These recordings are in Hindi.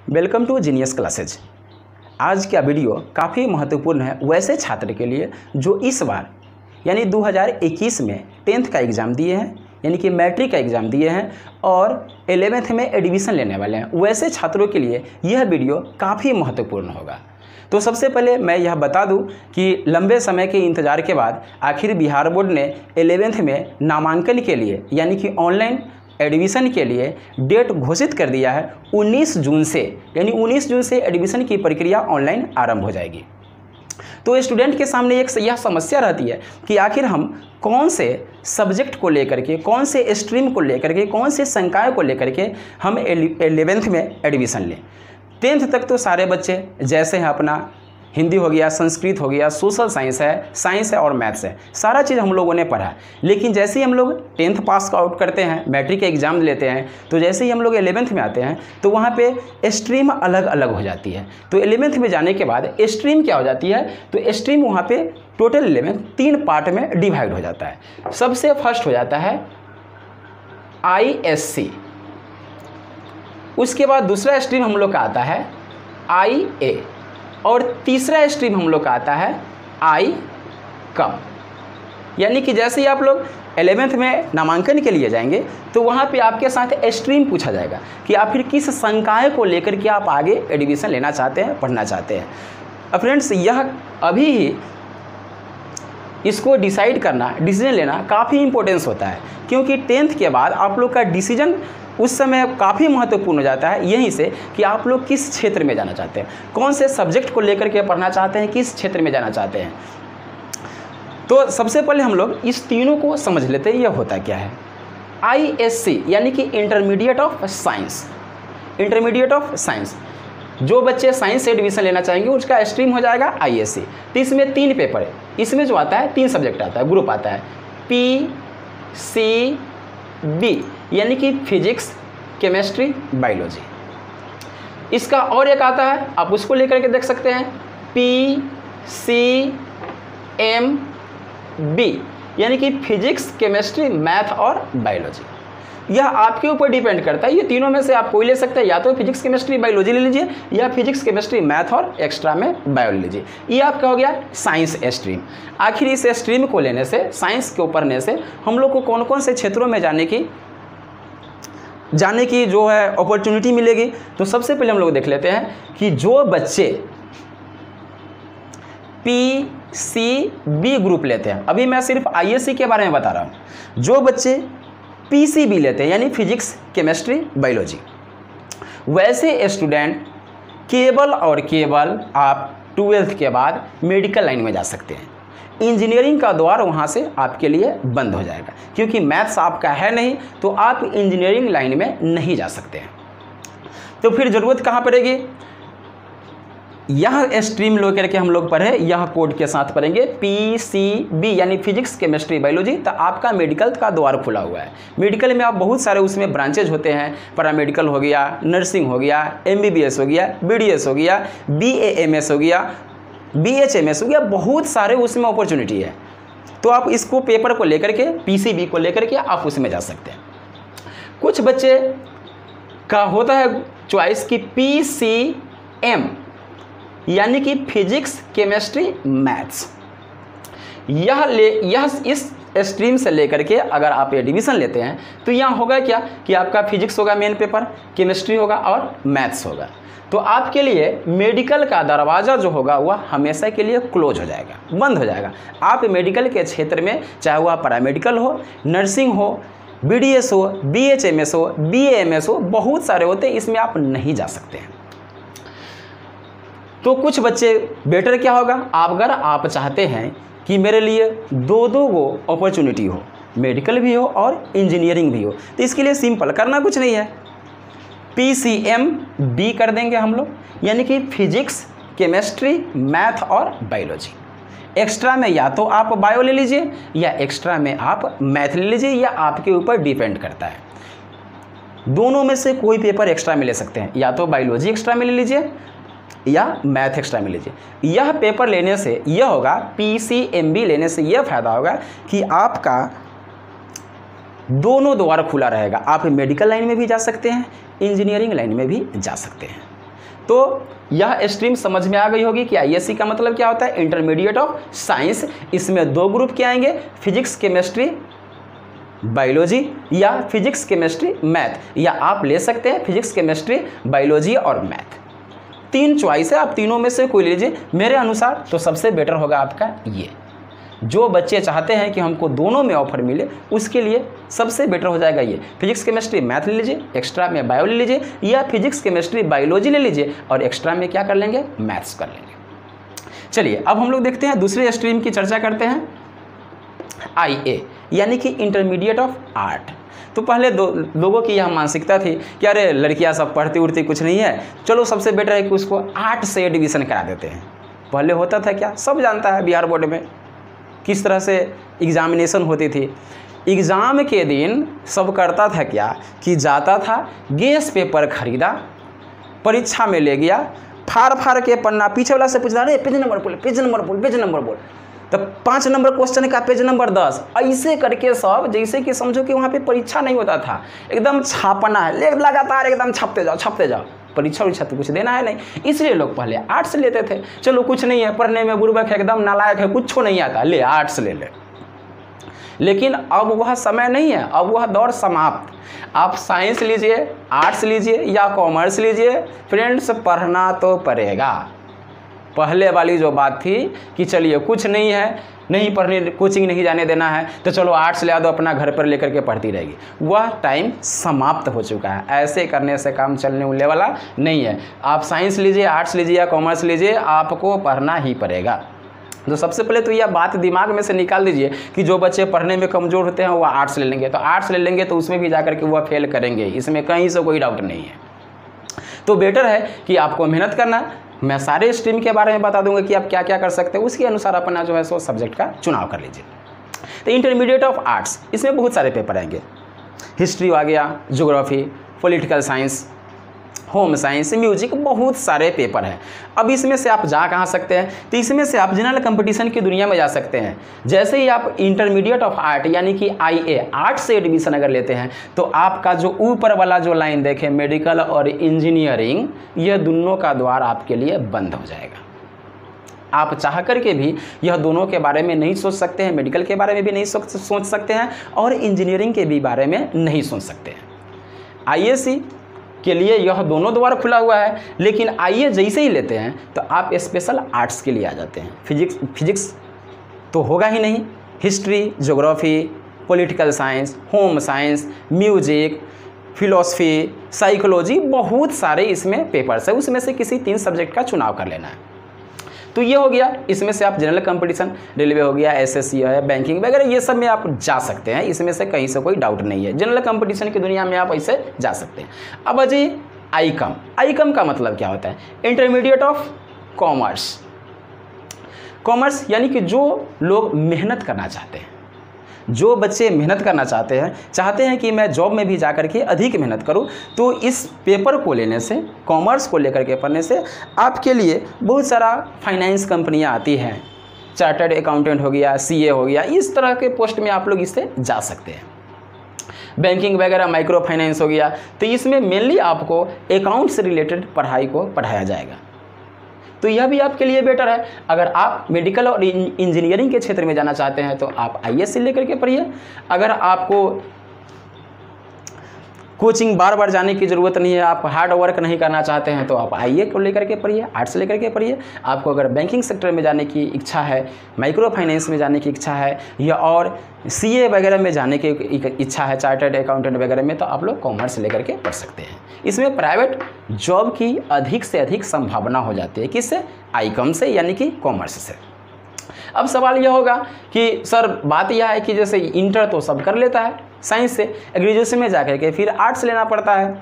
Welcome to genius classes. आज का वीडियो काफ़ी महत्वपूर्ण है वैसे छात्र के लिए जो इस बार यानी 2021 में 10th का एग्ज़ाम दिए हैं, यानी कि मैट्रिक का एग्ज़ाम दिए हैं और 11th में एडमिशन लेने वाले हैं। वैसे छात्रों के लिए यह वीडियो काफ़ी महत्वपूर्ण होगा। तो सबसे पहले मैं यह बता दूं कि लंबे समय के इंतज़ार के बाद आखिर बिहार बोर्ड ने 11th में नामांकन के लिए यानी कि ऑनलाइन एडमिशन के लिए डेट घोषित कर दिया है। 19 जून से यानी 19 जून से एडमिशन की प्रक्रिया ऑनलाइन आरंभ हो जाएगी। तो स्टूडेंट के सामने एक यह समस्या रहती है कि आखिर हम कौन से सब्जेक्ट को लेकर के, कौन से स्ट्रीम को लेकर के, कौन से संकाय को लेकर के हम 11th में एडमिशन लें। 10th तक तो सारे बच्चे जैसे हैं अपना हिंदी हो गया, संस्कृत हो गया, सोशल साइंस है और मैथ्स है, सारा चीज़ हम लोगों ने पढ़ा। लेकिन जैसे ही हम लोग 10th पास आउट करते हैं, मैट्रिक का एग्ज़ाम लेते हैं, तो जैसे ही हम लोग 11th में आते हैं तो वहाँ पे स्ट्रीम अलग अलग हो जाती है। तो 11th में जाने के बाद स्ट्रीम क्या हो जाती है, तो स्ट्रीम वहाँ पे टोटल 11 3 पार्ट में डिवाइड हो जाता है। सबसे फर्स्ट हो जाता है ISC, उसके बाद दूसरा स्ट्रीम हम लोग का आता है IA और तीसरा स्ट्रीम हम लोग का आता है ICOM। यानी कि जैसे ही आप लोग 11th में नामांकन के लिए जाएंगे तो वहाँ पे आपके साथ स्ट्रीम पूछा जाएगा कि आप फिर किस संकाय को लेकर के आप आगे एडमिशन लेना चाहते हैं, पढ़ना चाहते हैं। अब फ्रेंड्स, यह अभी ही इसको डिसीजन लेना काफ़ी इंपॉर्टेंस होता है, क्योंकि 10th के बाद आप लोग का डिसीजन उस समय काफ़ी महत्वपूर्ण हो जाता है यहीं से कि आप लोग किस क्षेत्र में जाना चाहते हैं, कौन से सब्जेक्ट को लेकर के पढ़ना चाहते हैं, किस क्षेत्र में जाना चाहते हैं। तो सबसे पहले हम लोग इस तीनों को समझ लेते हैं, यह होता क्या है। ISC यानी कि intermediate of science. Intermediate of science, जो बच्चे साइंस से एडमिशन लेना चाहेंगे उसका स्ट्रीम हो जाएगा ISC। तो इसमें 3 पेपर है, इसमें जो आता है 3 सब्जेक्ट आता है, ग्रुप आता है PCB यानी कि फिजिक्स, केमिस्ट्री, बायोलॉजी। इसका और एक आता है, आप उसको लेकर के देख सकते हैं PCMB यानी कि फिजिक्स, केमिस्ट्री, मैथ और बायोलॉजी। यह आपके ऊपर डिपेंड करता है, ये तीनों में से आप कोई ले सकते हैं, या तो फिजिक्स, केमिस्ट्री, बायोलॉजी ले लीजिए या फिजिक्स, केमिस्ट्री, मैथ और एक्स्ट्रा में बायो ले लीजिए। ये आपका हो गया साइंस स्ट्रीम। आखिर इस स्ट्रीम को लेने से, साइंस के ऊपर लेने से हम लोग को कौन कौन से क्षेत्रों में जाने की जो है अपॉर्चुनिटी मिलेगी। तो सबसे पहले हम लोग देख लेते हैं कि जो बच्चे PCB ग्रुप लेते हैं, अभी मैं सिर्फ ISC के बारे में बता रहा हूँ, जो बच्चे PCB लेते हैं यानी फिजिक्स, केमिस्ट्री, बायोलॉजी, वैसे स्टूडेंट केवल और केवल आप 12th के बाद मेडिकल लाइन में जा सकते हैं। इंजीनियरिंग का द्वार वहाँ से आपके लिए बंद हो जाएगा, क्योंकि मैथ्स आपका है नहीं, तो आप इंजीनियरिंग लाइन में नहीं जा सकते हैं। तो फिर ज़रूरत कहाँ पड़ेगी, यह स्ट्रीम लो करके हम लोग पढ़े, यह कोड के साथ पढ़ेंगे PCB यानी फिजिक्स, केमिस्ट्री, बायोलॉजी। तो आपका मेडिकल का द्वार खुला हुआ है। मेडिकल में आप बहुत सारे उसमें ब्रांचेज होते हैं, पैरामेडिकल हो गया, नर्सिंग हो गया, MBBS हो गया, BDS हो गया, BAMS हो गया, BHMS हो गया, बहुत सारे उसमें अपॉर्चुनिटी है। तो आप इसको पेपर को लेकर के, PCB को लेकर के आप उसमें जा सकते हैं। कुछ बच्चे का होता है चॉइस कि PCM यानी कि फिजिक्स, केमिस्ट्री, मैथ्स। यह इस स्ट्रीम से लेकर के अगर आप एडमिशन लेते हैं तो यहाँ होगा क्या कि आपका फिजिक्स होगा मेन पेपर, केमिस्ट्री होगा और मैथ्स होगा। तो आपके लिए मेडिकल का दरवाज़ा जो होगा वह हमेशा के लिए क्लोज हो जाएगा, बंद हो जाएगा। आप मेडिकल के क्षेत्र में, चाहे वह पैरामेडिकल हो, नर्सिंग हो, BDS हो, BHMS हो, BAMS हो, बहुत सारे होते हैं, इसमें आप नहीं जा सकते हैं। तो कुछ बच्चे बेटर क्या होगा, अगर आप चाहते हैं कि मेरे लिए दो गो अपॉर्चुनिटी हो, मेडिकल भी हो और इंजीनियरिंग भी हो, तो इसके लिए सिंपल करना कुछ नहीं है, PCMB कर देंगे हम लोग, यानी कि फिजिक्स, केमिस्ट्री, मैथ और बायोलॉजी। एक्स्ट्रा में या तो आप बायो ले लीजिए या एक्स्ट्रा में आप मैथ ले लीजिए, या आपके ऊपर डिपेंड करता है। दोनों में से कोई पेपर एक्स्ट्रा में ले सकते हैं, या तो बायोलॉजी एक्स्ट्रा में ले लीजिए या मैथ एक्स्ट्रा में लीजिए। यह पेपर लेने से यह होगा, PCMB लेने से यह फ़ायदा होगा कि आपका दोनों द्वार खुला रहेगा। आप मेडिकल लाइन में भी जा सकते हैं, इंजीनियरिंग लाइन में भी जा सकते हैं। तो यह स्ट्रीम समझ में आ गई होगी कि आईएससी का मतलब क्या होता है, इंटरमीडिएट ऑफ साइंस। इसमें दो ग्रुप क्या आएंगे, फिजिक्स केमिस्ट्री बायोलॉजी या फिजिक्स केमिस्ट्री मैथ, या आप ले सकते हैं फिजिक्स केमिस्ट्री बायोलॉजी और मैथ। तीन चॉइस है, आप तीनों में से कोई लीजिए। मेरे अनुसार तो सबसे बेटर होगा आपका ये। जो बच्चे चाहते हैं कि हमको दोनों में ऑफर मिले, उसके लिए सबसे बेटर हो जाएगा ये। फिजिक्स केमिस्ट्री मैथ ले लीजिए, एक्स्ट्रा में बायो ले लीजिए, या फिजिक्स केमिस्ट्री बायोलॉजी ले लीजिए और एक्स्ट्रा में क्या कर लेंगे, मैथ्स कर लेंगे। चलिए अब हम लोग देखते हैं दूसरे स्ट्रीम की चर्चा करते हैं, IA यानी कि इंटरमीडिएट ऑफ आर्ट। तो पहले लोगों की यह मानसिकता थी कि अरे लड़कियां सब पढ़ती उड़ती कुछ नहीं है, चलो सबसे बेटर है कि उसको आर्ट से एडमिशन करा देते हैं। पहले होता था क्या, सब जानता है बिहार बोर्ड में किस तरह से एग्जामिनेशन होती थी। एग्ज़ाम के दिन सब करता था क्या कि जाता था, गैस पेपर खरीदा, परीक्षा में ले गया, फाड़ के पन्ना पीछे वाला से पूछता, अरे पेज नंबर बोल, पेज नंबर बोल, पेज नंबर बोल। तो 5 नंबर क्वेश्चन का पेज नंबर 10, ऐसे करके सब, जैसे कि समझो कि वहाँ पे परीक्षा नहीं होता था, एकदम छापना है, लगातार एकदम छापते जाओ। परीक्षा तो कुछ देना है नहीं, इसलिए लोग पहले आर्ट्स लेते थे। चलो कुछ नहीं है, पढ़ने में बुर्बक है, एकदम नालायक है, कुछ नहीं आता, ले आर्ट्स ले ले। लेकिन अब वह समय नहीं है, अब वह दौर समाप्त। आप साइंस लीजिए, आर्ट्स लीजिए या कॉमर्स लीजिए, फ्रेंड्स पढ़ना तो पड़ेगा। पहले वाली जो बात थी कि चलिए कुछ नहीं है, नहीं पढ़ने, कोचिंग नहीं जाने देना है, तो चलो आर्ट्स ले दो, अपना घर पर लेकर के पढ़ती रहेगी, वह टाइम समाप्त हो चुका है। ऐसे करने से काम चलने वाला नहीं है। आप साइंस लीजिए, आर्ट्स लीजिए या कॉमर्स लीजिए, आपको पढ़ना ही पड़ेगा। तो सबसे पहले तो यह बात दिमाग में से निकाल दीजिए कि जो बच्चे पढ़ने में कमज़ोर होते हैं वह आर्ट्स ले लेंगे, तो आर्ट्स ले लेंगे तो उसमें भी जाकर के वह फेल करेंगे, इसमें कहीं से कोई डाउट नहीं है। तो बेटर है कि आपको मेहनत करना। मैं सारे स्ट्रीम के बारे में बता दूंगा कि आप क्या क्या कर सकते हैं, उसके अनुसार अपना जो है सो सब्जेक्ट का चुनाव कर लीजिए। तो इंटरमीडिएट ऑफ आर्ट्स, इसमें बहुत सारे पेपर आएंगे, हिस्ट्री आ गया, geography, political science, home science, music, बहुत सारे पेपर हैं। अब इसमें से आप जा कहाँ सकते हैं, तो इसमें से आप जनरल कंपटीशन की दुनिया में जा सकते हैं। जैसे ही आप इंटरमीडिएट ऑफ आर्ट यानी कि IA आर्ट से एडमिशन अगर लेते हैं, तो आपका जो ऊपर वाला जो लाइन देखें, मेडिकल और इंजीनियरिंग, यह दोनों का द्वार आपके लिए बंद हो जाएगा। आप चाह करके भी यह दोनों के बारे में नहीं सोच सकते हैं, मेडिकल के बारे में भी नहीं सोच सकते हैं और इंजीनियरिंग के भी बारे में नहीं सोच सकते हैं। IAC के लिए यह दोनों द्वार खुला हुआ है, लेकिन IA जैसे ही लेते हैं तो आप स्पेशल आर्ट्स के लिए आ जाते हैं। फिजिक्स तो होगा ही नहीं, history, geography, political science, home science, music, philosophy, psychology, बहुत सारे इसमें पेपर्स है, उसमें से किसी 3 सब्जेक्ट का चुनाव कर लेना है। तो ये हो गया, इसमें से आप जनरल कंपटीशन, रेलवे हो गया, SSC है, बैंकिंग वगैरह, ये सब में आप जा सकते हैं, इसमें से कहीं से कोई डाउट नहीं है। जनरल कंपटीशन की दुनिया में आप ऐसे जा सकते हैं। अब आ जाइए ICOM का मतलब क्या होता है, इंटरमीडिएट ऑफ कॉमर्स। कॉमर्स यानी कि जो लोग मेहनत करना चाहते हैं, जो बच्चे मेहनत करना चाहते हैं कि मैं जॉब में भी जाकर के अधिक मेहनत करूं, तो इस पेपर को लेने से, कॉमर्स को लेकर के पढ़ने से आपके लिए बहुत सारा फाइनेंस कंपनियां आती हैं, चार्टर्ड अकाउंटेंट हो गया, CA हो गया, इस तरह के पोस्ट में आप लोग इससे जा सकते हैं। बैंकिंग वगैरह, माइक्रो फाइनेंस हो गया, तो इसमें मेनली आपको अकाउंट से रिलेटेड पढ़ाई को पढ़ाया जाएगा। तो यह भी आपके लिए बेटर है। अगर आप मेडिकल और इंजीनियरिंग के क्षेत्र में जाना चाहते हैं तो आप IAC लेकर के पढ़िए। अगर आपको कोचिंग बार बार जाने की ज़रूरत नहीं है, आप हार्ड वर्क नहीं करना चाहते हैं, तो आप IA को लेकर के पढ़िए, आर्ट्स लेकर के पढ़िए। आपको अगर बैंकिंग सेक्टर में जाने की इच्छा है, माइक्रो फाइनेंस में जाने की इच्छा है, या और CA वगैरह में जाने की इच्छा है, चार्टर्ड अकाउंटेंट वगैरह में, तो आप लोग कॉमर्स लेकर के पढ़ सकते हैं। इसमें प्राइवेट जॉब की अधिक से अधिक संभावना हो जाती है। किससे? ICOM से, यानी कि कॉमर्स से। अब सवाल यह होगा कि सर बात यह है कि जैसे इंटर तो सब कर लेता है साइंस से, ग्रेजुएशन में जाकर के फिर आर्ट्स लेना पड़ता है।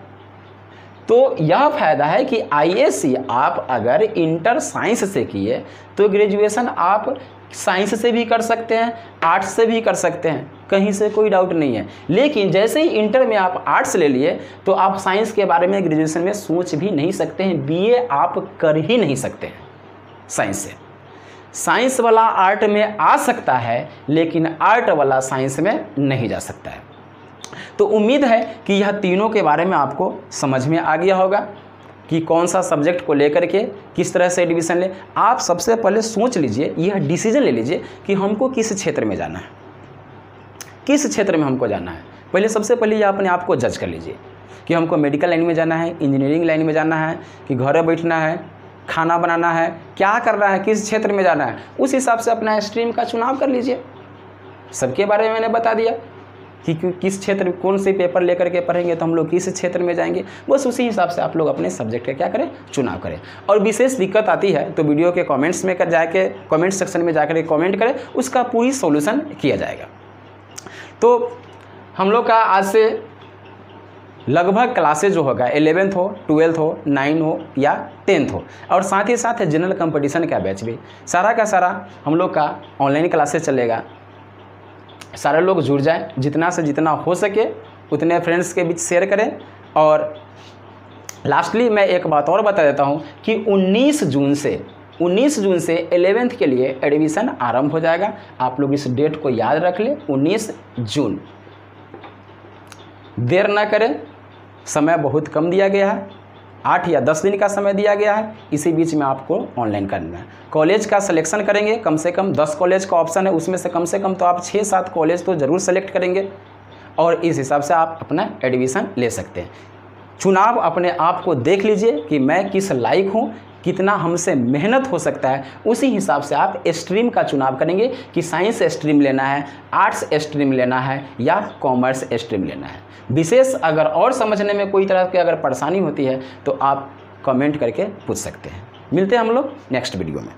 तो यह फ़ायदा है कि IAC आप अगर इंटर साइंस से किए तो ग्रेजुएशन आप साइंस से भी कर सकते हैं, आर्ट्स से भी कर सकते हैं, कहीं से कोई डाउट नहीं है। लेकिन जैसे ही इंटर में आप आर्ट्स ले लिए तो आप साइंस के बारे में ग्रेजुएशन में सोच भी नहीं सकते हैं, BA आप कर ही नहीं सकते हैं साइंस से। साइंस वाला आर्ट में आ सकता है, लेकिन आर्ट वाला साइंस में नहीं जा सकता है। तो उम्मीद है कि यह तीनों के बारे में आपको समझ में आ गया होगा। कि कौन सा सब्जेक्ट को लेकर के किस तरह से एडमिशन ले। आप सबसे पहले सोच लीजिए, यह डिसीजन ले लीजिए कि हमको किस क्षेत्र में जाना है, किस क्षेत्र में हमको जाना है। पहले सबसे पहले ये अपने आप को जज कर लीजिए कि हमको मेडिकल लाइन में जाना है, इंजीनियरिंग लाइन में जाना है, कि घर बैठना है, खाना बनाना है, क्या करना है, किस क्षेत्र में जाना है। उस हिसाब से अपना स्ट्रीम का चुनाव कर लीजिए। सबके बारे में मैंने बता दिया कि किस क्षेत्र कौन से पेपर लेकर के पढ़ेंगे तो हम लोग किस क्षेत्र में जाएंगे। बस उसी हिसाब से आप लोग अपने सब्जेक्ट का क्या करें, चुनाव करें। और विशेष दिक्कत आती है तो वीडियो के कमेंट्स में जाके कमेंट सेक्शन में जाकर कमेंट करें, उसका पूरी सॉल्यूशन किया जाएगा। तो हम लोग का आज से लगभग क्लासेज जो होगा 11th हो, 12th हो, 9 हो या 10th हो, और साथ ही साथ जनरल कंपटीशन का बैच भी सारा का सारा हम लोग का ऑनलाइन क्लासेज चलेगा। सारे लोग जुड़ जाएं, जितना से जितना हो सके उतने फ्रेंड्स के बीच शेयर करें। और लास्टली मैं एक बात और बता देता हूं कि 19 जून से 11th के लिए एडमिशन आरंभ हो जाएगा। आप लोग इस डेट को याद रख लें, 19 जून। देर ना करें, समय बहुत कम दिया गया है, 8 या 10 दिन का समय दिया गया है। इसी बीच में आपको ऑनलाइन करना है। कॉलेज का सिलेक्शन करेंगे, कम से कम 10 कॉलेज का ऑप्शन है, उसमें से कम तो आप 6-7 कॉलेज तो ज़रूर सेलेक्ट करेंगे और इस हिसाब से आप अपना एडमिशन ले सकते हैं। चुनाव अपने आप को देख लीजिए कि मैं किस लायक हूँ, कितना हमसे मेहनत हो सकता है। उसी हिसाब से आप स्ट्रीम का चुनाव करेंगे कि साइंस स्ट्रीम लेना है, आर्ट्स स्ट्रीम लेना है या कॉमर्स स्ट्रीम लेना है। विशेष अगर और समझने में कोई तरह की अगर परेशानी होती है तो आप कमेंट करके पूछ सकते हैं। मिलते हैं हम लोग नेक्स्ट वीडियो में।